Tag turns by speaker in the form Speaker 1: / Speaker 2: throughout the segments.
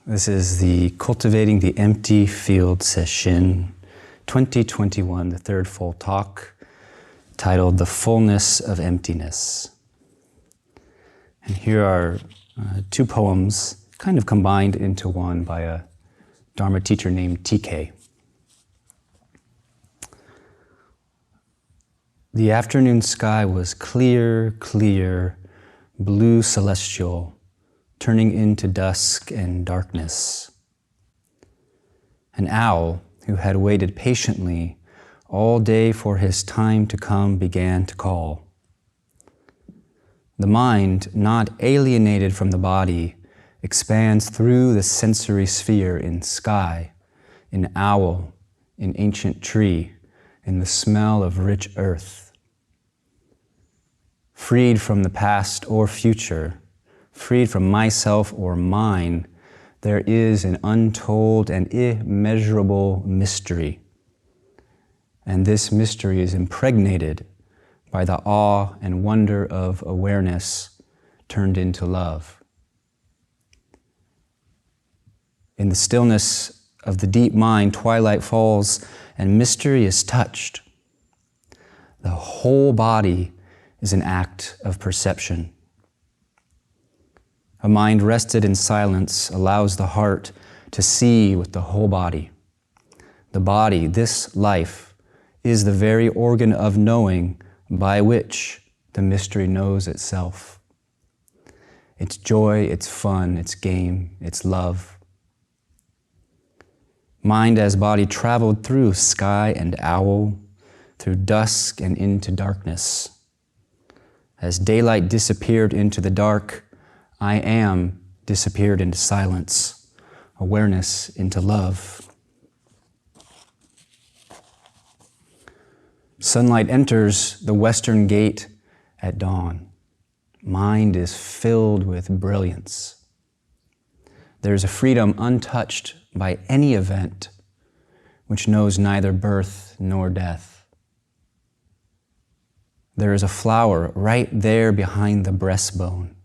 Speaker 1: This is the Cultivating the Empty Field Sesshin 2021, the third full talk, titled The Fullness of Emptiness. And here are two poems kind of combined into one by a Dharma teacher named TK. The afternoon sky was clear, clear, blue celestial, turning into dusk and darkness. An owl who had waited patiently all day for his time to come began to call. The mind, not alienated from the body, expands through the sensory sphere in sky, in owl, in ancient tree, in the smell of rich earth. Freed from the past or future, freed from myself or mine, there is an untold and immeasurable mystery. And this mystery is impregnated by the awe and wonder of awareness turned into love. In the stillness of the deep mind, twilight falls and mystery is touched. The whole body is an act of perception. A mind rested in silence allows the heart to see with the whole body. The body, this life, is the very organ of knowing by which the mystery knows itself. Its joy, its fun, its game, its love. Mind as body traveled through sky and owl, through dusk and into darkness. As daylight disappeared into the dark, I am disappeared into silence, awareness into love. Sunlight enters the western gate at dawn. Mind is filled with brilliance. There is a freedom untouched by any event, which knows neither birth nor death. There is a flower right there behind the breastbone.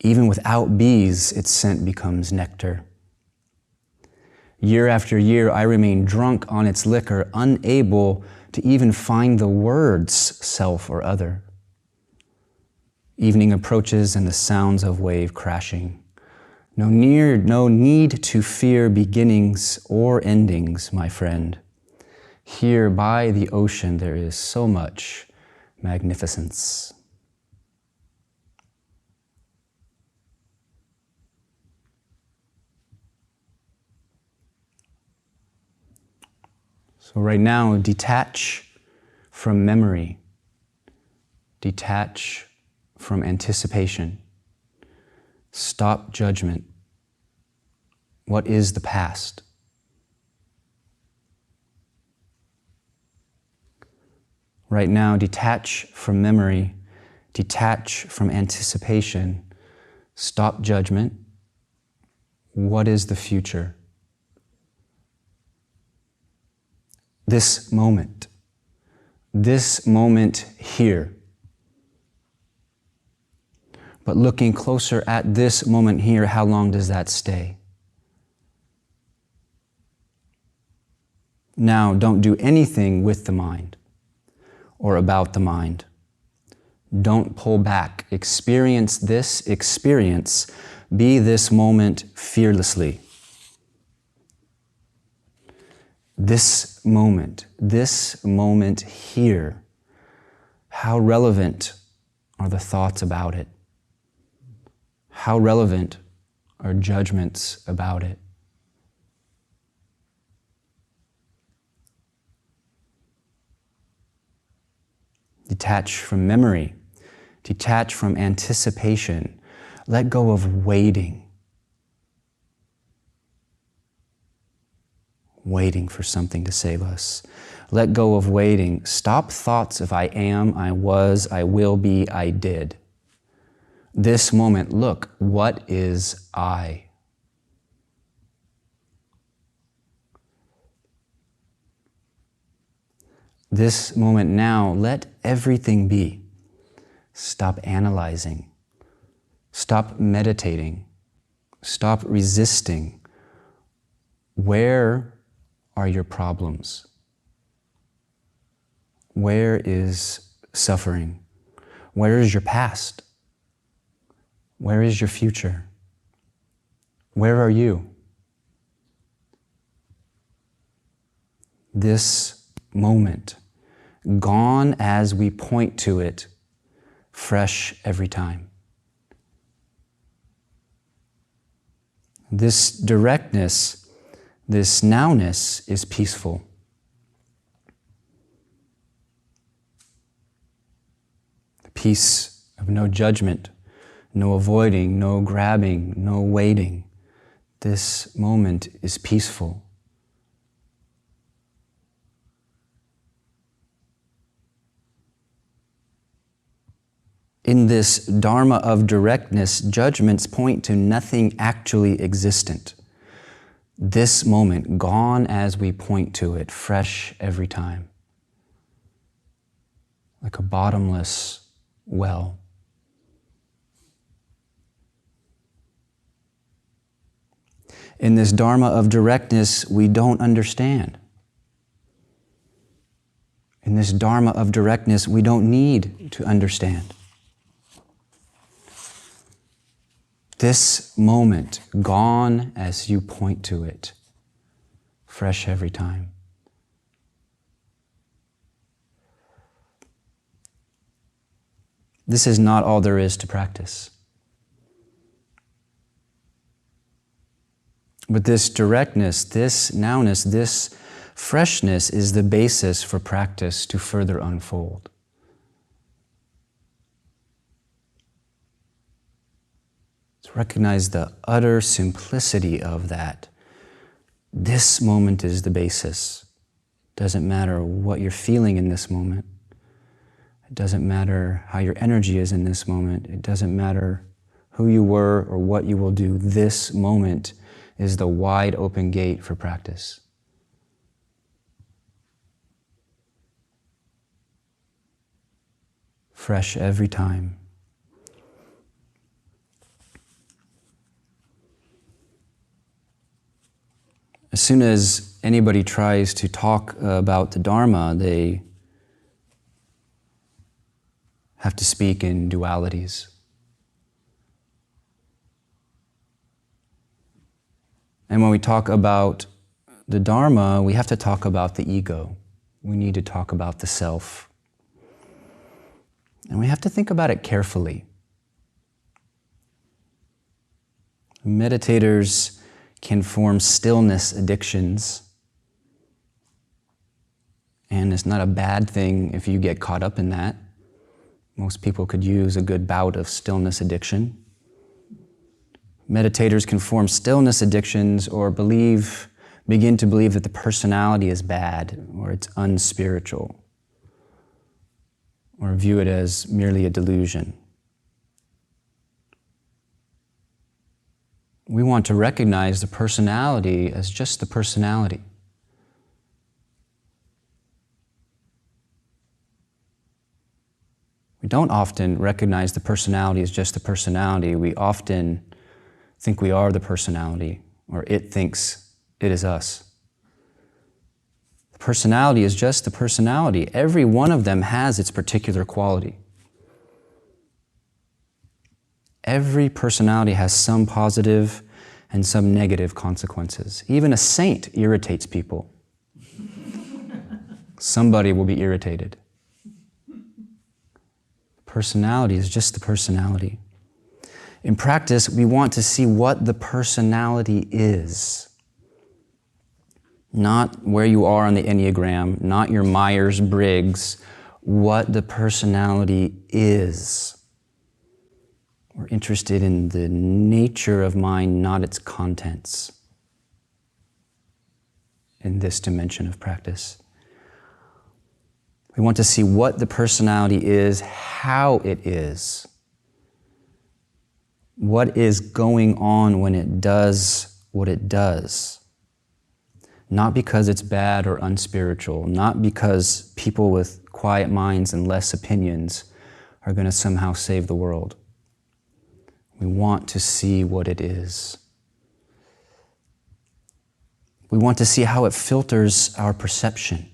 Speaker 1: Even without bees, its scent becomes nectar. Year after year, I remain drunk on its liquor, unable to even find the words self or other. Evening approaches and the sounds of wave crashing. No need to fear beginnings or endings, my friend. Here by the ocean, there is so much magnificence. So right now, detach from memory, detach from anticipation, stop judgment. What is the past? Right now, detach from memory, detach from anticipation, stop judgment. What is the future? This moment here. But looking closer at this moment here, how long does that stay? Now, don't do anything with the mind or about the mind. Don't pull back. Experience this experience. Be this moment fearlessly. This moment here, how relevant are the thoughts about it? How relevant are judgments about it? Detach from memory, detach from anticipation, let go of waiting for something to save us. Let go of waiting. Stop thoughts of I am, I was, I will be, I did. This moment, look, what is I? This moment now, let everything be. Stop analyzing. Stop meditating. Stop resisting. Where are your problems? Where is suffering? Where is your past? Where is your future? Where are you? This moment, gone as we point to it, fresh every time. This directness, this nowness is peaceful. The peace of no judgment, no avoiding, no grabbing, no waiting. This moment is peaceful. In this dharma of directness, judgments point to nothing actually existent. This moment, gone as we point to it, fresh every time. Like a bottomless well. In this dharma of directness, we don't understand. In this dharma of directness, we don't need to understand. This moment, gone as you point to it, fresh every time. This is not all there is to practice. But this directness, this nowness, this freshness is the basis for practice to further unfold. Recognize the utter simplicity of that. This moment is the basis. It doesn't matter what you're feeling in this moment. It doesn't matter how your energy is in this moment. It doesn't matter who you were or what you will do. This moment is the wide open gate for practice. Fresh every time. As soon as anybody tries to talk about the Dharma, they have to speak in dualities. And when we talk about the Dharma, we have to talk about the ego. We need to talk about the self. And we have to think about it carefully. Meditators can form stillness addictions. And it's not a bad thing if you get caught up in that. Most people could use a good bout of stillness addiction. Meditators can form stillness addictions or begin to believe that the personality is bad or it's unspiritual, or view it as merely a delusion. We want to recognize the personality as just the personality. We don't often recognize the personality as just the personality. We often think we are the personality, or it thinks it is us. The personality is just the personality. Every one of them has its particular quality. Every personality has some positive and some negative consequences. Even a saint irritates people. Somebody will be irritated. Personality is just the personality. In practice, we want to see what the personality is. Not where you are on the Enneagram, not your Myers-Briggs, what the personality is. We're interested in the nature of mind, not its contents, in this dimension of practice. We want to see what the personality is, how it is, what is going on when it does what it does. Not because it's bad or unspiritual, not because people with quiet minds and less opinions are going to somehow save the world. We want to see what it is. We want to see how it filters our perception.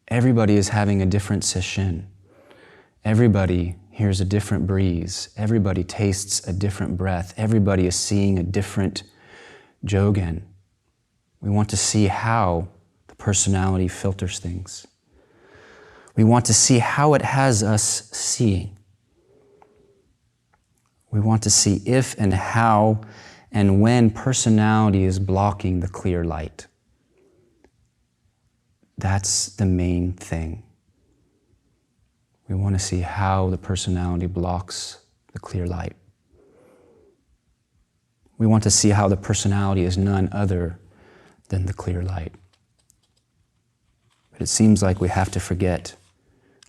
Speaker 1: Everybody is having a different Sesshin. Everybody hears a different breeze. Everybody tastes a different breath. Everybody is seeing a different Jogen. We want to see how the personality filters things. We want to see how it has us seeing. We want to see if and how and when personality is blocking the clear light. That's the main thing. We want to see how the personality blocks the clear light. We want to see how the personality is none other than the clear light. But it seems like we have to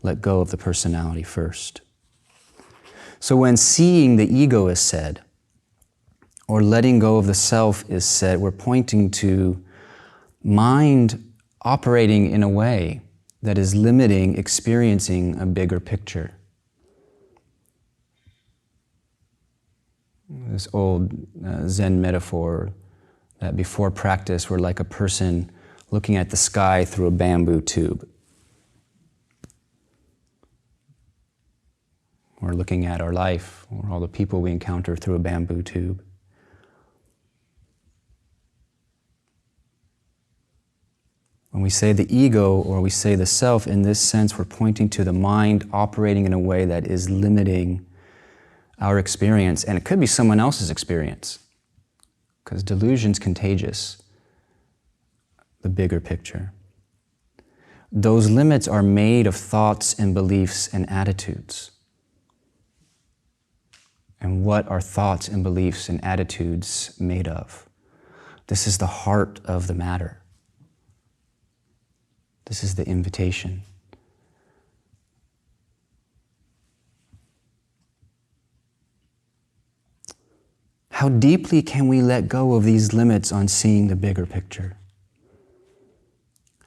Speaker 1: let go of the personality first. So when seeing the ego is said, or letting go of the self is said, we're pointing to mind operating in a way that is limiting experiencing a bigger picture. This old Zen metaphor that before practice we're like a person looking at the sky through a bamboo tube. We're looking at our life or all the people we encounter through a bamboo tube. When we say the ego or we say the self, in this sense, we're pointing to the mind operating in a way that is limiting our experience. And it could be someone else's experience, because delusion's contagious, the bigger picture. Those limits are made of thoughts and beliefs and attitudes. And what are thoughts and beliefs and attitudes made of? This is the heart of the matter. This is the invitation. How deeply can we let go of these limits on seeing the bigger picture?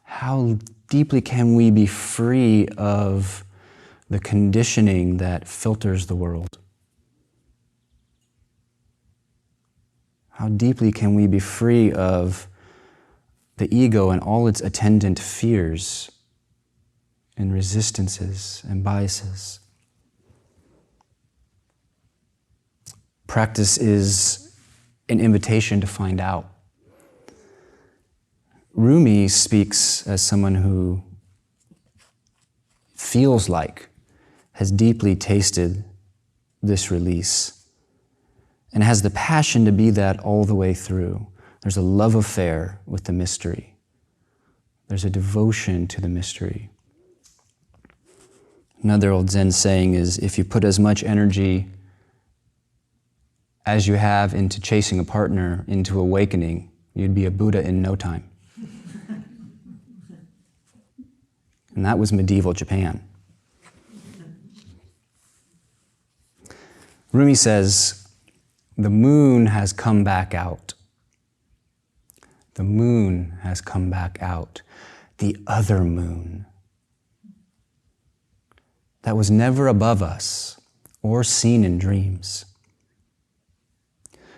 Speaker 1: How deeply can we be free of the conditioning that filters the world? How deeply can we be free of the ego and all its attendant fears and resistances and biases? Practice is an invitation to find out. Rumi speaks as someone who feels like has deeply tasted this release and has the passion to be that all the way through. There's a love affair with the mystery. There's a devotion to the mystery. Another old Zen saying is, if you put as much energy as you have into chasing a partner, into awakening, you'd be a Buddha in no time. And that was medieval Japan. Rumi says, the moon has come back out. The moon has come back out. The other moon. That was never above us or seen in dreams.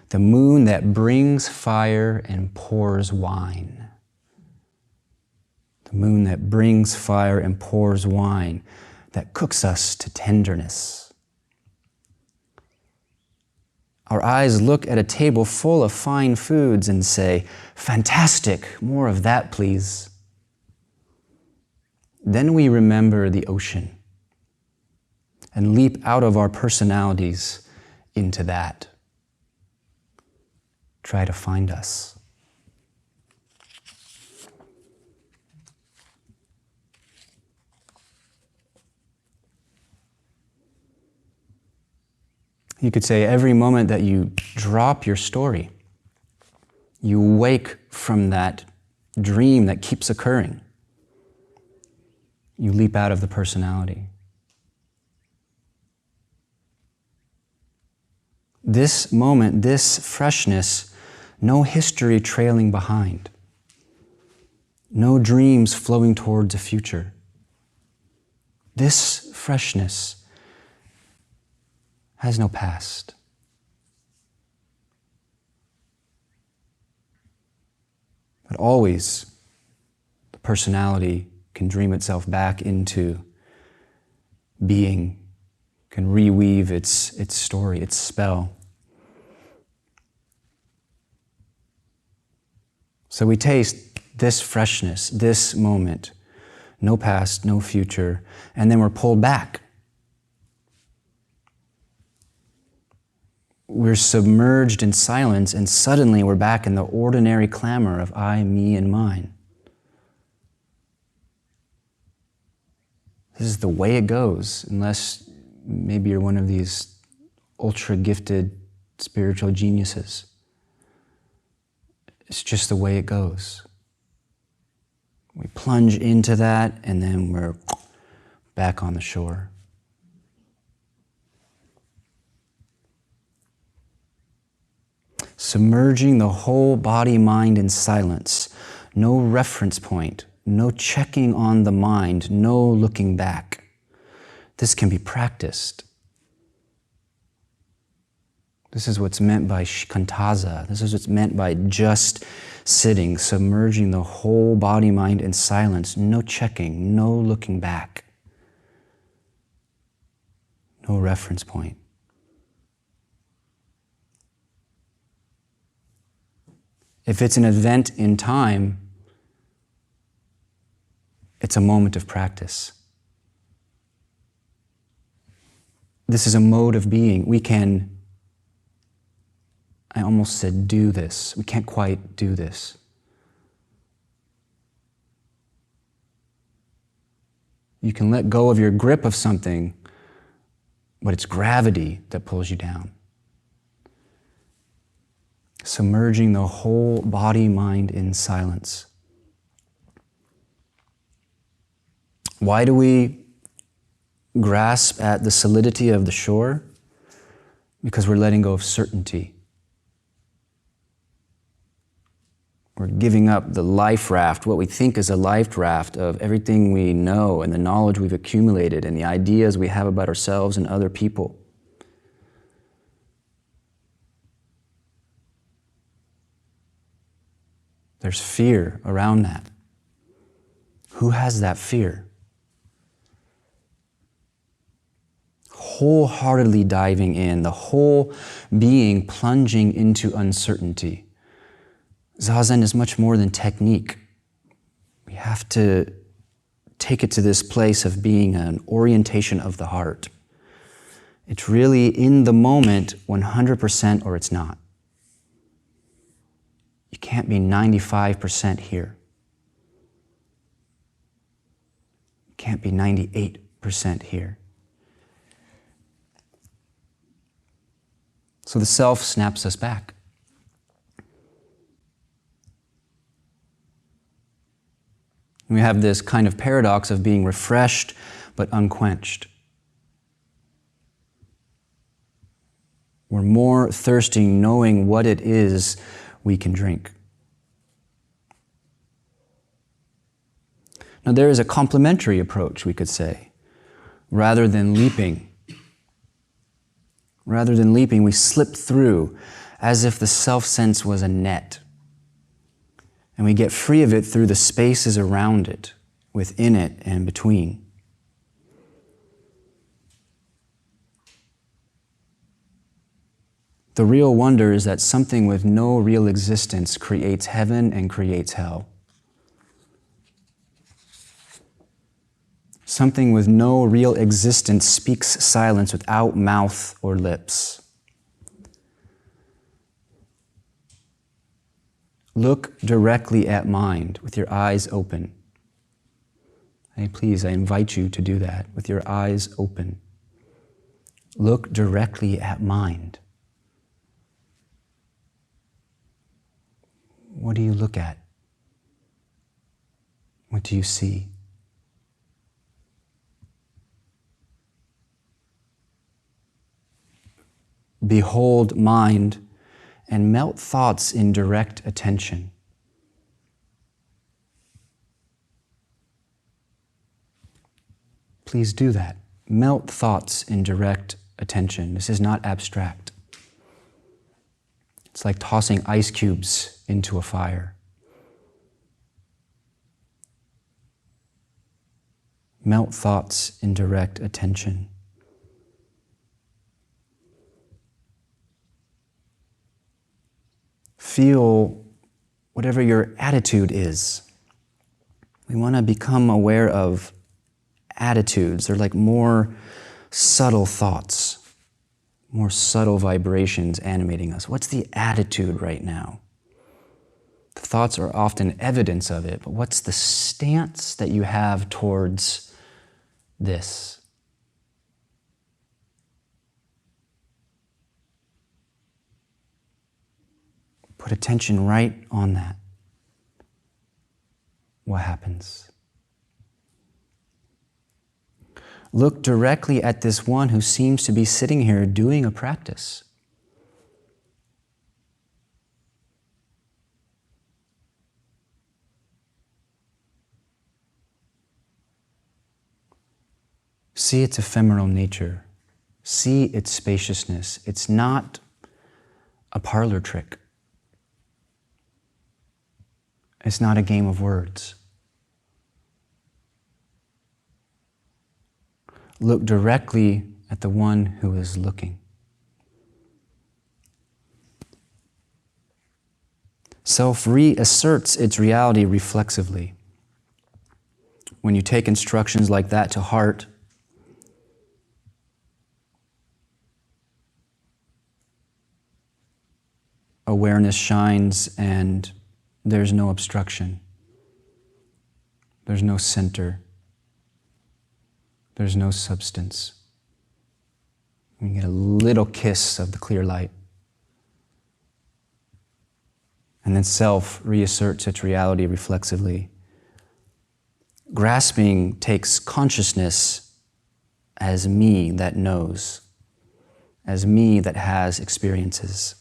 Speaker 1: The moon that brings fire and pours wine. The moon that brings fire and pours wine, that cooks us to tenderness. Our eyes look at a table full of fine foods and say, fantastic, more of that, please. Then we remember the ocean and leap out of our personalities into that. Try to find us. You could say every moment that you drop your story, you wake from that dream that keeps occurring. You leap out of the personality. This moment, this freshness, no history trailing behind. No dreams flowing towards a future. This freshness has no past. But always, the personality can dream itself back into being, can reweave its story, its spell. So we taste this freshness, this moment, no past, no future, and then we're pulled back. We're submerged in silence, and suddenly we're back in the ordinary clamor of I, me, and mine. This is the way it goes, unless maybe you're one of these ultra-gifted spiritual geniuses. It's just the way it goes. We plunge into that, and then we're back on the shore. Submerging the whole body, mind in silence. No reference point, no checking on the mind, no looking back. This can be practiced. This is what's meant by shikantaza. This is what's meant by just sitting, submerging the whole body, mind in silence. No checking, no looking back. No reference point. If it's an event in time, it's a moment of practice. This is a mode of being. We can, I almost said do this. We can't quite do this. You can let go of your grip of something, but it's gravity that pulls you down. Submerging the whole body, mind in silence. Why do we grasp at the solidity of the shore? Because we're letting go of certainty. We're giving up the life raft, what we think is a life raft of everything we know and the knowledge we've accumulated and the ideas we have about ourselves and other people. There's fear around that. Who has that fear? Wholeheartedly diving in, the whole being plunging into uncertainty. Zazen is much more than technique. We have to take it to this place of being an orientation of the heart. It's really in the moment 100% or it's not. You can't be 95% here. You can't be 98% here. So the self snaps us back. We have this kind of paradox of being refreshed but unquenched. We're more thirsty knowing what it is we can drink. Now there is a complementary approach, we could say. Rather than leaping, we slip through as if the self-sense was a net. And we get free of it through the spaces around it, within it, and between. The real wonder is that something with no real existence creates heaven and creates hell. Something with no real existence speaks silence without mouth or lips. Look directly at mind with your eyes open. Hey, please, I invite you to do that with your eyes open. Look directly at mind. What do you look at? What do you see? Behold mind and melt thoughts in direct attention. Please do that. Melt thoughts in direct attention. This is not abstract. It's like tossing ice cubes into a fire. Melt thoughts in direct attention. Feel whatever your attitude is. We want to become aware of attitudes. They're like more subtle thoughts, more subtle vibrations animating us. What's the attitude right now? The thoughts are often evidence of it, but what's the stance that you have towards this? Put attention right on that. What happens? Look directly at this one who seems to be sitting here doing a practice. See its ephemeral nature. See its spaciousness. It's not a parlor trick. It's not a game of words. Look directly at the one who is looking. Self reasserts its reality reflexively. When you take instructions like that to heart, awareness shines and there's no obstruction. There's no center. There's no substance. We get a little kiss of the clear light. And then self reasserts its reality reflexively. Grasping takes consciousness as me that knows, as me that has experiences.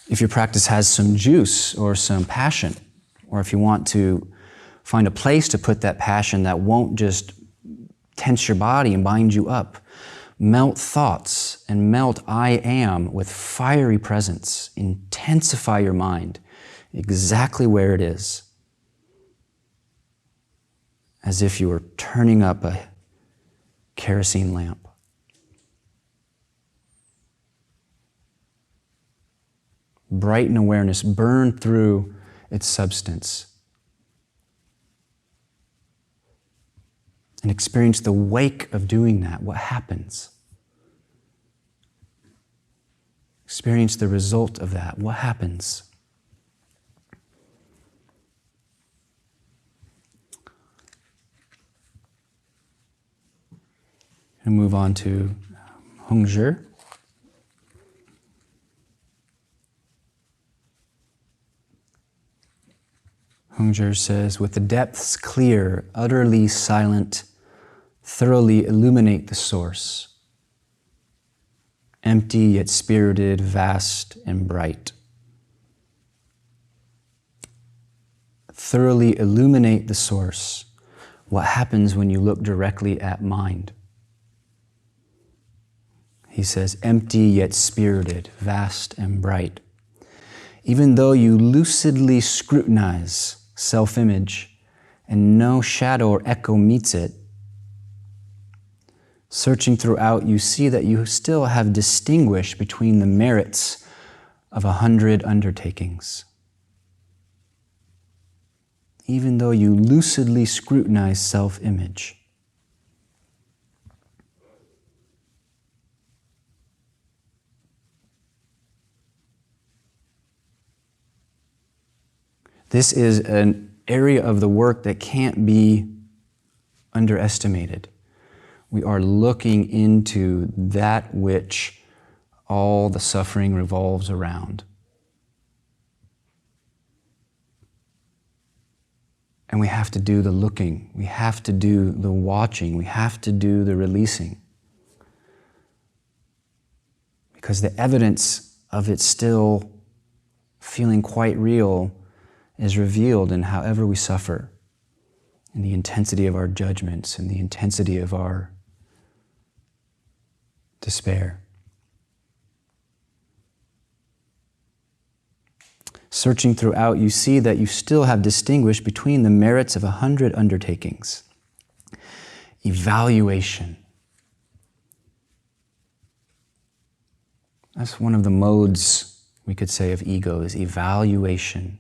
Speaker 1: If your practice has some juice or some passion, or if you want to find a place to put that passion that won't just tense your body and bind you up, melt thoughts and melt I am with fiery presence. Intensify your mind exactly where it is, as if you were turning up a kerosene lamp. Brighten awareness, burn through its substance. And experience the wake of doing that. What happens? Experience the result of that. What happens? And move on to Hongzhi. Hongzhi says, with the depths clear, utterly silent, thoroughly illuminate the source. Empty yet spirited, vast and bright. Thoroughly illuminate the source. What happens when you look directly at mind? He says, empty yet spirited, vast and bright. Even though you lucidly scrutinize self-image and no shadow or echo meets it, searching throughout, you see that you still have distinguished between the merits of 100 undertakings. Even though you lucidly scrutinize self-image. This is an area of the work that can't be underestimated. We are looking into that which all the suffering revolves around. And we have to do the looking. We have to do the watching. We have to do the releasing. Because the evidence of it still feeling quite real is revealed in however we suffer, in the intensity of our judgments, in the intensity of our despair. Searching throughout, you see that you still have distinguished between the merits of 100 undertakings. Evaluation. That's one of the modes, we could say, of ego, is evaluation.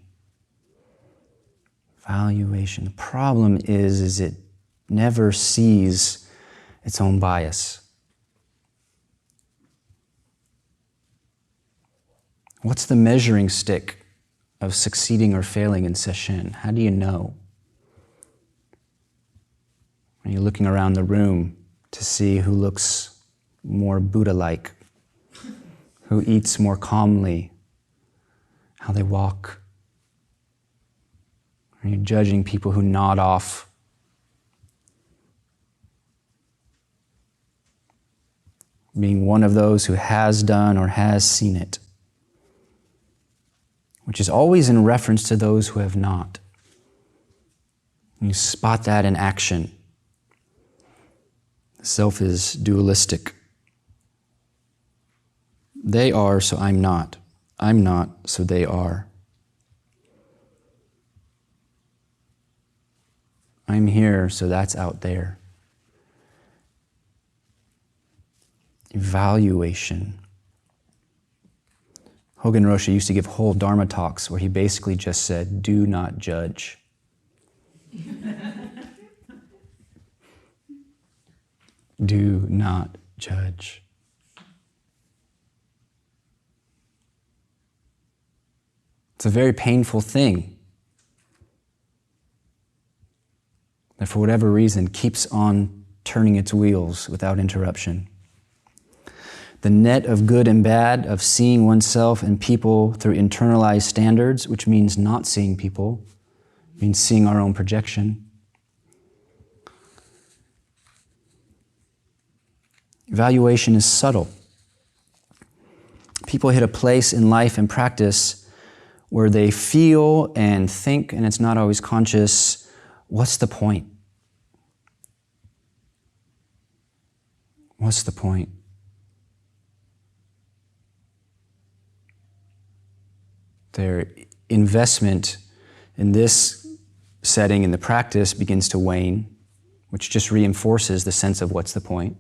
Speaker 1: Evaluation. The problem is it never sees its own bias. What's the measuring stick of succeeding or failing in Sesshin? How do you know? When you're looking around the room to see who looks more Buddha-like, who eats more calmly, how they walk. Are you judging people who nod off? Being one of those who has done or has seen it, which is always in reference to those who have not. You spot that in action. The self is dualistic. They are, so I'm not. I'm not, so they are. I'm here, so that's out there. Evaluation. Jogen Roshi used to give whole Dharma talks where he basically just said, do not judge. Do not judge. It's a very painful thing that for whatever reason keeps on turning its wheels without interruption. The net of good and bad, of seeing oneself and people through internalized standards, which means not seeing people, means seeing our own projection. Evaluation is subtle. People hit a place in life and practice where they feel and think, and it's not always conscious, what's the point? What's the point? Their investment in this setting, in the practice, begins to wane, which just reinforces the sense of what's the point,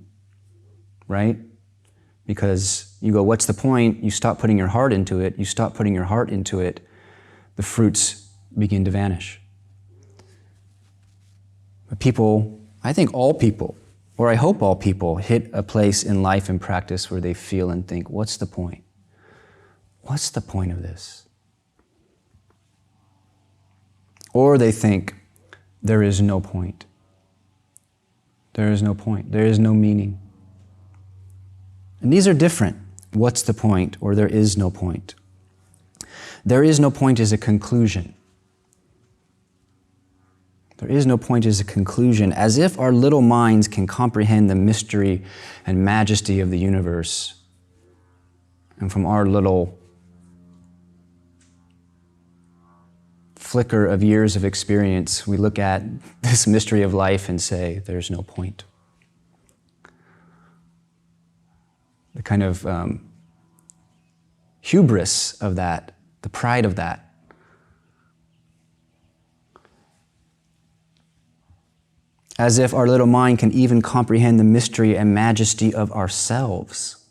Speaker 1: right? Because you go, what's the point? You stop putting your heart into it. You stop putting your heart into it, the fruits begin to vanish. But people, I think all people, or I hope all people, hit a place in life and practice where they feel and think, what's the point? What's the point of this? Or they think, there is no point. There is no point. There is no meaning. And these are different. What's the point? Or there is no point. There is no point is a conclusion. There is no point is a conclusion, as if our little minds can comprehend the mystery and majesty of the universe. And from our little flicker of years of experience, we look at this mystery of life and say, there's no point. The kind of hubris of that, the pride of that. As if our little mind can even comprehend the mystery and majesty of ourselves.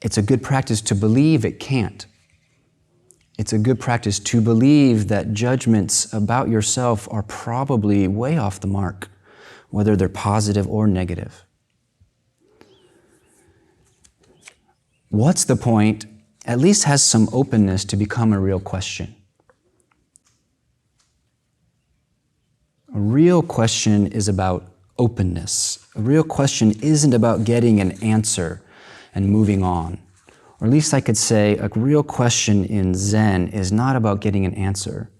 Speaker 1: It's a good practice to believe it can't. It's a good practice to believe that judgments about yourself are probably way off the mark, whether they're positive or negative. What's the point at least has some openness to become a real question. A real question is about openness. A real question isn't about getting an answer and moving on. Or at least I could say a real question in Zen is not about getting an answer.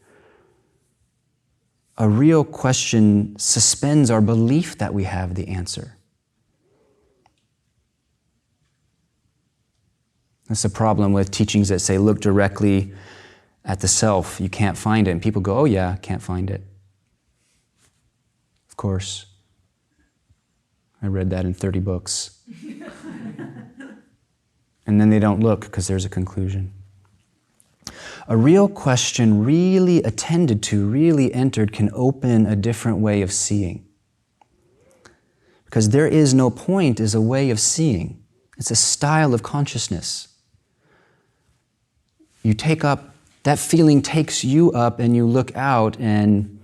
Speaker 1: A real question suspends our belief that we have the answer. That's the problem with teachings that say, look directly at the self. You can't find it. And people go, oh yeah, can't find it. Of course. I read that in 30 books. and then they don't look because there's a conclusion. A real question, really attended to, really entered, can open a different way of seeing. Because there is no point is a way of seeing. It's a style of consciousness. You take up, that feeling takes you up and you look out and,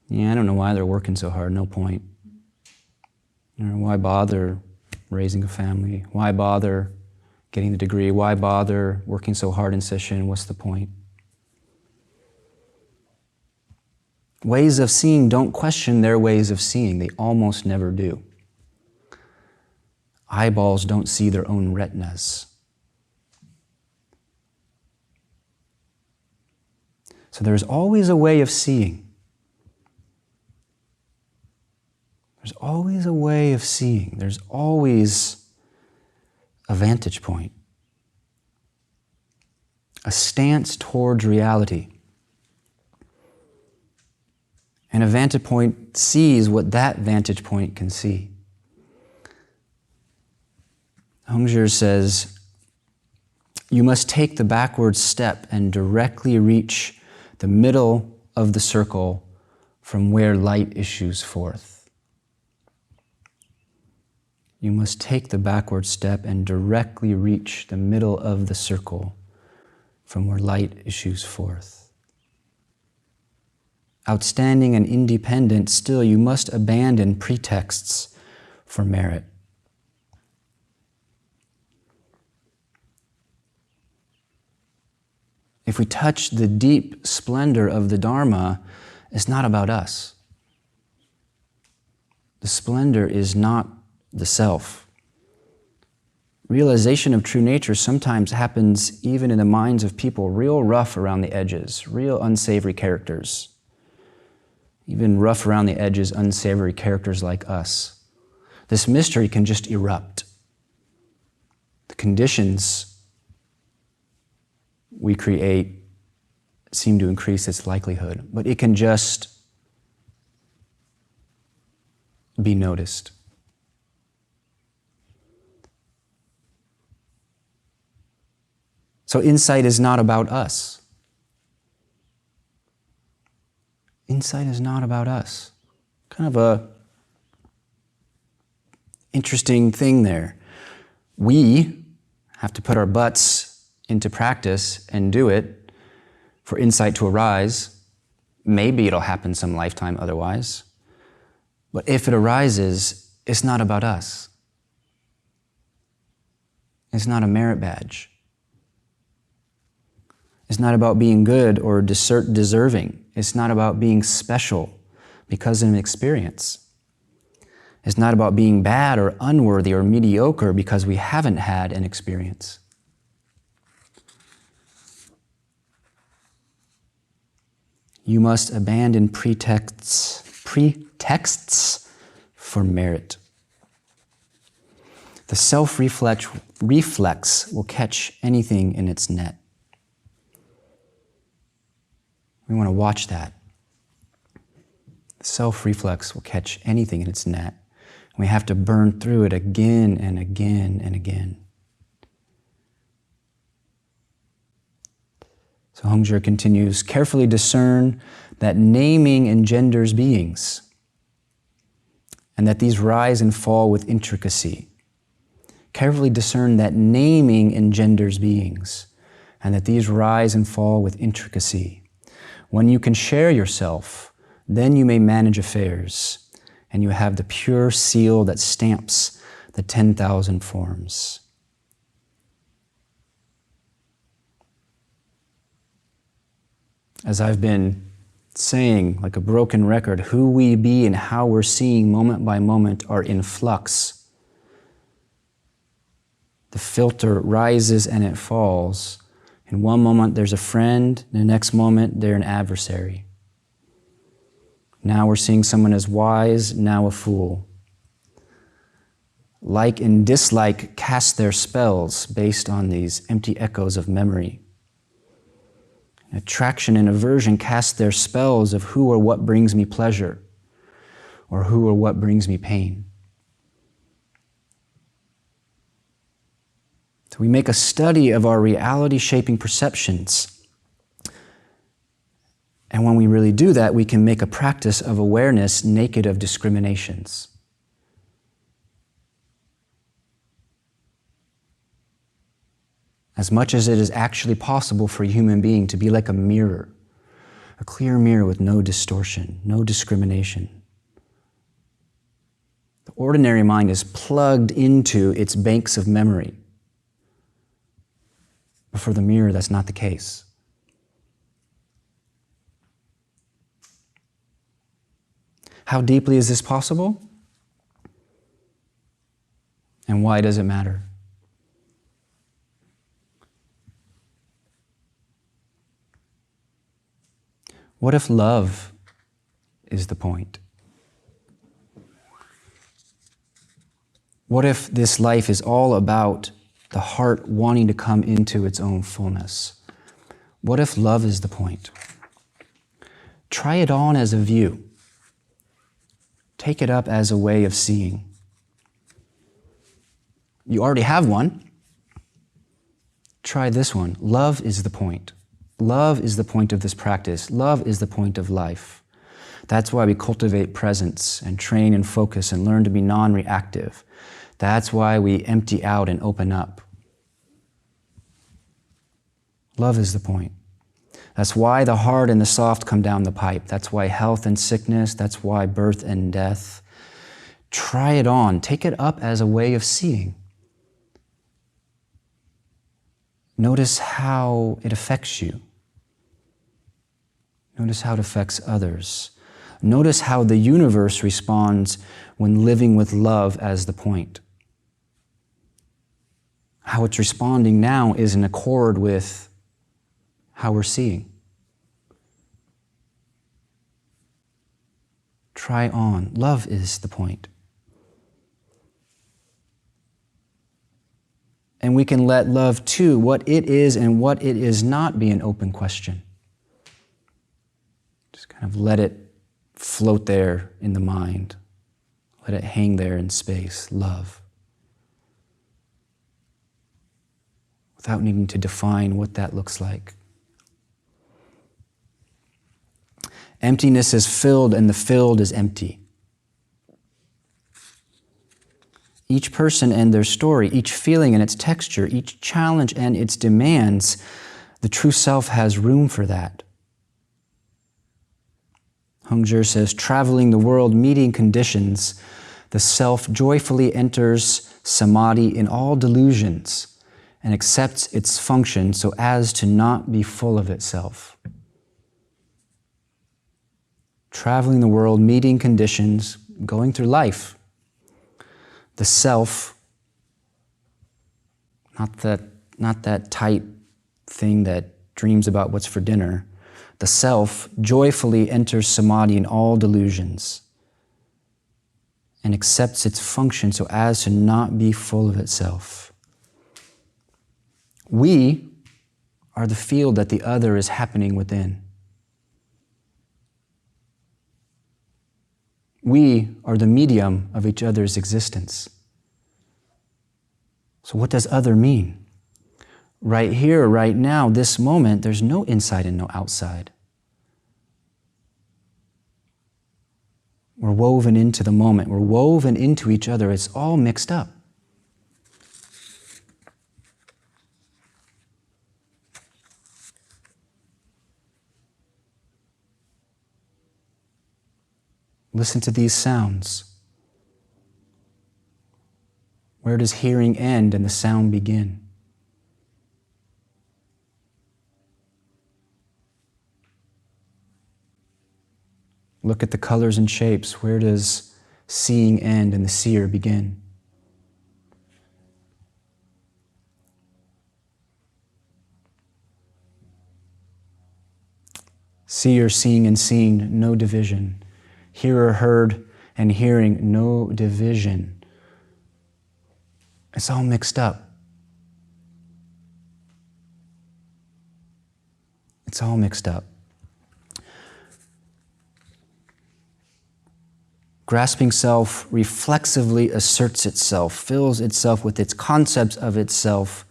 Speaker 1: yeah, I don't know why they're working so hard, no point. You know, why bother raising a family? Why bother getting the degree? Why bother working so hard in Sesshin? What's the point? Ways of seeing don't question their ways of seeing. They almost never do. Eyeballs don't see their own retinas. So there's always a way of seeing. There's always a way of seeing. There's always a vantage point, a stance towards reality. And a vantage point sees what that vantage point can see. Hongzhi says, you must take the backward step and directly reach the middle of the circle from where light issues forth. You must take the backward step and directly reach the middle of the circle from where light issues forth. Outstanding and independent, still you must abandon pretexts for merit. If we touch the deep splendor of the Dharma, it's not about us. The splendor is not the self. Realization of true nature sometimes happens even in the minds of people real rough around the edges, real unsavory characters. Even rough around the edges, unsavory characters like us. This mystery can just erupt. The conditions we create seem to increase its likelihood, but it can just be noticed. So insight is not about us. Insight is not about us. Kind of a interesting thing there. We have to put our butts into practice and do it for insight to arise. Maybe it'll happen some lifetime otherwise. But if it arises, it's not about us. It's not a merit badge. It's not about being good or deserving. It's not about being special because of an experience. It's not about being bad or unworthy or mediocre because we haven't had an experience. You must abandon pretexts for merit. The self-reflex will catch anything in its net. We want to watch that. The self-reflex will catch anything in its net. We have to burn through it again and again and again. So Hongzhi continues, carefully discern that naming engenders beings, and that these rise and fall with intricacy. Carefully discern that naming engenders beings, and that these rise and fall with intricacy. When you can share yourself, then you may manage affairs, and you have the pure seal that stamps the 10,000 forms. As I've been saying, like a broken record, who we be and how we're seeing moment by moment are in flux. The filter rises and it falls. In one moment there's a friend, in the next moment they're an adversary. Now we're seeing someone as wise, now a fool. Like and dislike cast their spells based on these empty echoes of memory. Attraction and aversion cast their spells of who or what brings me pleasure, or who or what brings me pain. So we make a study of our reality-shaping perceptions. And when we really do that, we can make a practice of awareness naked of discriminations. As much as it is actually possible for a human being to be like a mirror, a clear mirror with no distortion, no discrimination. The ordinary mind is plugged into its banks of memory. But for the mirror, that's not the case. How deeply is this possible? And why does it matter? What if love is the point? What if this life is all about the heart wanting to come into its own fullness? What if love is the point? Try it on as a view. Take it up as a way of seeing. You already have one. Try this one. Love is the point. Love is the point of this practice. Love is the point of life. That's why we cultivate presence and train and focus and learn to be non-reactive. That's why we empty out and open up. Love is the point. That's why the hard and the soft come down the pipe. That's why health and sickness, that's why birth and death. Try it on. Take it up as a way of seeing. Notice how it affects you. Notice how it affects others. Notice how the universe responds when living with love as the point. How it's responding now is in accord with how we're seeing. Try on. Love is the point. And we can let love too, what it is and what it is not, be an open question. Just kind of let it float there in the mind. Let it hang there in space. Love. Without needing to define what that looks like. Emptiness is filled and the filled is empty. Each person and their story, each feeling and its texture, each challenge and its demands, the true self has room for that. Hongzhi says, traveling the world, meeting conditions, the self joyfully enters samadhi in all delusions and accepts its function so as to not be full of itself. Traveling the world, meeting conditions, going through life. The self, not that tight thing that dreams about what's for dinner. The self joyfully enters samadhi in all delusions and accepts its function so as to not be full of itself. We are the field that the other is happening within. We are the medium of each other's existence. So what does other mean? Right here, right now, this moment, there's no inside and no outside. We're woven into the moment. We're woven into each other. It's all mixed up. Listen to these sounds. Where does hearing end and the sound begin? Look at the colors and shapes. Where does seeing end and the seer begin? Seer, seeing, and seeing, no division. Hearer, heard, and hearing, no division. It's all mixed up. It's all mixed up. Grasping self reflexively asserts itself, fills itself with its concepts of itself,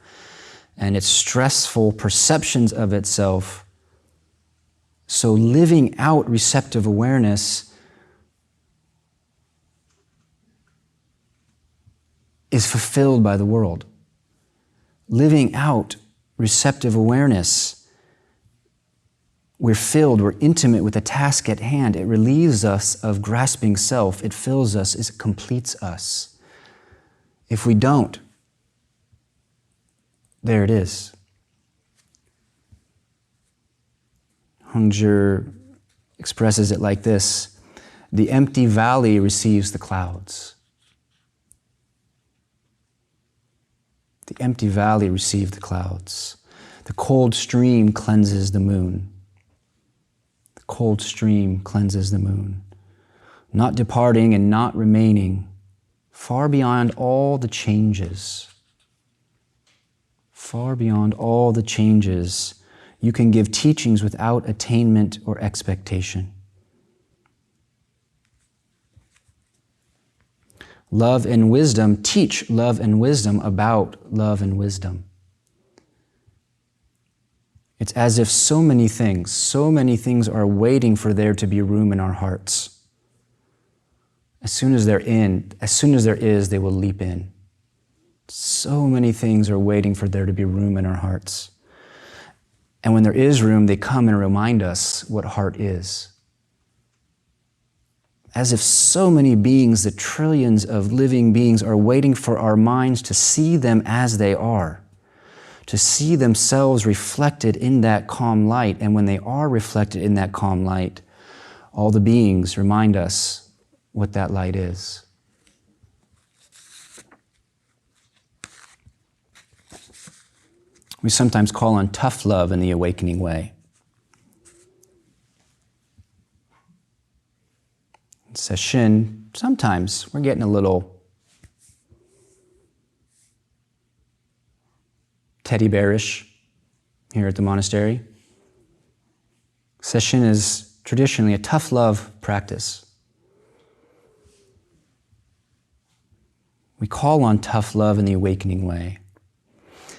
Speaker 1: and its stressful perceptions of itself. So living out receptive awareness is fulfilled by the world. Living out receptive awareness, we're filled, we're intimate with the task at hand. It relieves us of grasping self. It fills us, it completes us. If we don't, there it is. Hongzhi expresses it like this: the empty valley receives the clouds. The empty valley receives the clouds. The cold stream cleanses the moon. The cold stream cleanses the moon. Not departing and not remaining, far beyond all the changes. Far beyond all the changes, you can give teachings without attainment or expectation. Love and wisdom, teach love and wisdom about love and wisdom. It's as if so many things are waiting for there to be room in our hearts. As soon as there is, they will leap in. So many things are waiting for there to be room in our hearts. And when there is room, they come and remind us what heart is. As if so many beings, the trillions of living beings, are waiting for our minds to see them as they are, to see themselves reflected in that calm light. And when they are reflected in that calm light, all the beings remind us what that light is. We sometimes call on tough love in the awakening way. In Sesshin, sometimes we're getting a little teddy bearish here at the monastery. Sesshin is traditionally a tough love practice. We call on tough love in the awakening way.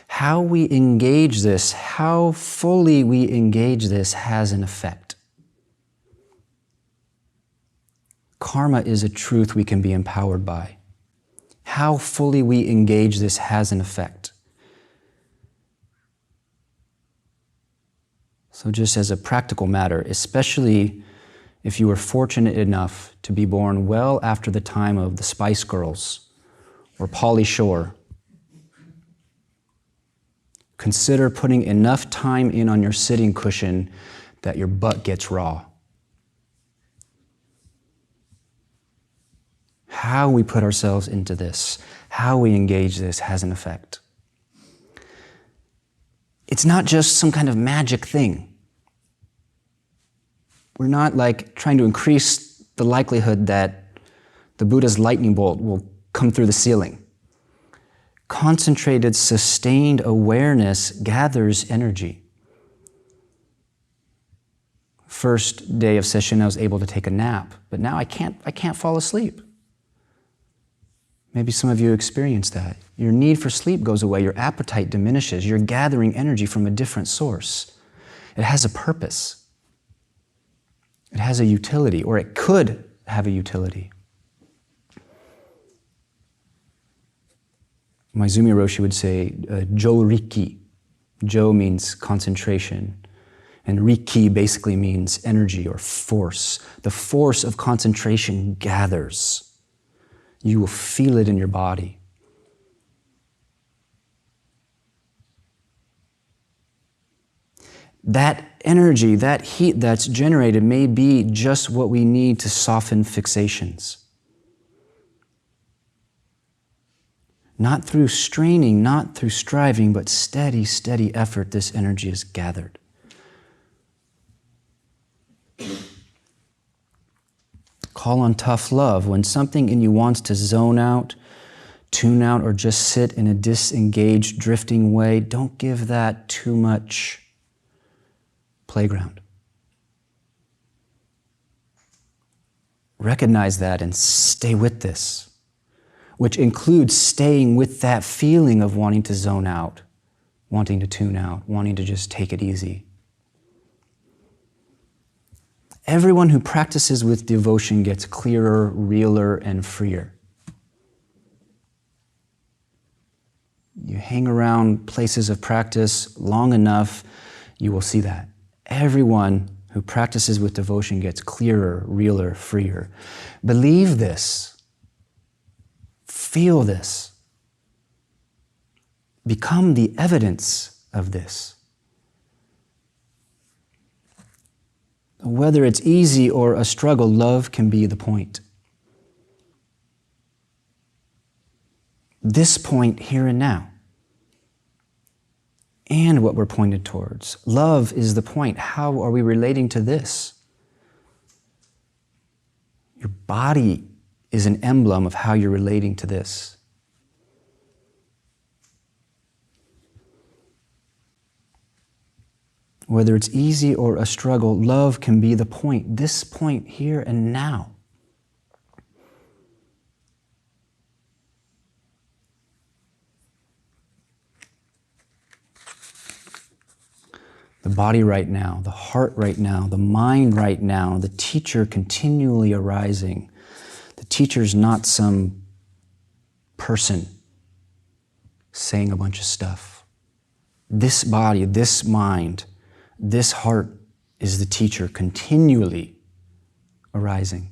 Speaker 1: How we engage this, how fully we engage this, has an effect. Karma is a truth we can be empowered by. How fully we engage this has an effect. So just as a practical matter, especially if you were fortunate enough to be born well after the time of the Spice Girls or Pauly Shore, consider putting enough time in on your sitting cushion that your butt gets raw. How we put ourselves into this, how we engage this, has an effect. It's not just some kind of magic thing. We're not like trying to increase the likelihood that the Buddha's lightning bolt will come through the ceiling. Concentrated, sustained awareness gathers energy. First day of session, I was able to take a nap, but now I can't fall asleep. Maybe some of you experienced that. Your need for sleep goes away, your appetite diminishes, you're gathering energy from a different source. It has a purpose. It has a utility, or it could have a utility. Maizumi Roshi would say, Jo Riki. Jo means concentration, and Riki basically means energy or force. The force of concentration gathers. You will feel it in your body. That energy, that heat that's generated may be just what we need to soften fixations. Not through straining, not through striving, but steady, steady effort, this energy is gathered. Call on tough love. When something in you wants to zone out, tune out, or just sit in a disengaged, drifting way, don't give that too much playground. Recognize that and stay with this, which includes staying with that feeling of wanting to zone out, wanting to tune out, wanting to just take it easy. Everyone who practices with devotion gets clearer, realer, and freer. You hang around places of practice long enough, you will see that. Everyone who practices with devotion gets clearer, realer, freer. Believe this. Feel this. Become the evidence of this. Whether it's easy or a struggle, love can be the point. This point here and now. And what we're pointed towards. Love is the point. How are we relating to this? Your body is an emblem of how you're relating to this. Whether it's easy or a struggle, love can be the point. This point here and now. The body right now, the heart right now, the mind right now, the teacher continually arising. The teacher's not some person saying a bunch of stuff. This body, this mind, this heart is the teacher continually arising.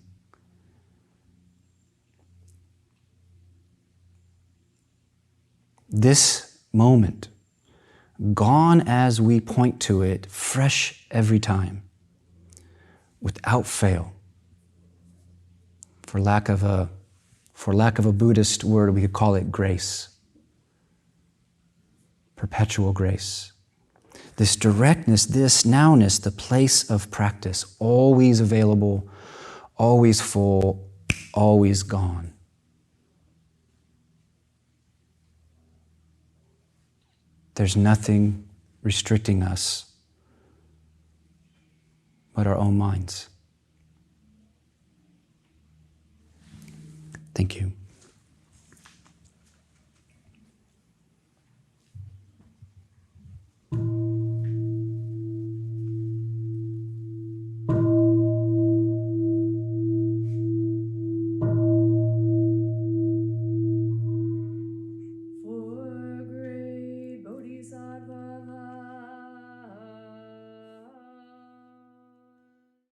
Speaker 1: This moment, gone as we point to it, fresh every time, without fail. For lack of a Buddhist word, we could call it grace. Perpetual grace. This directness, this nowness, the place of practice, always available, always full, always gone. There's nothing restricting us but our own minds. Thank you.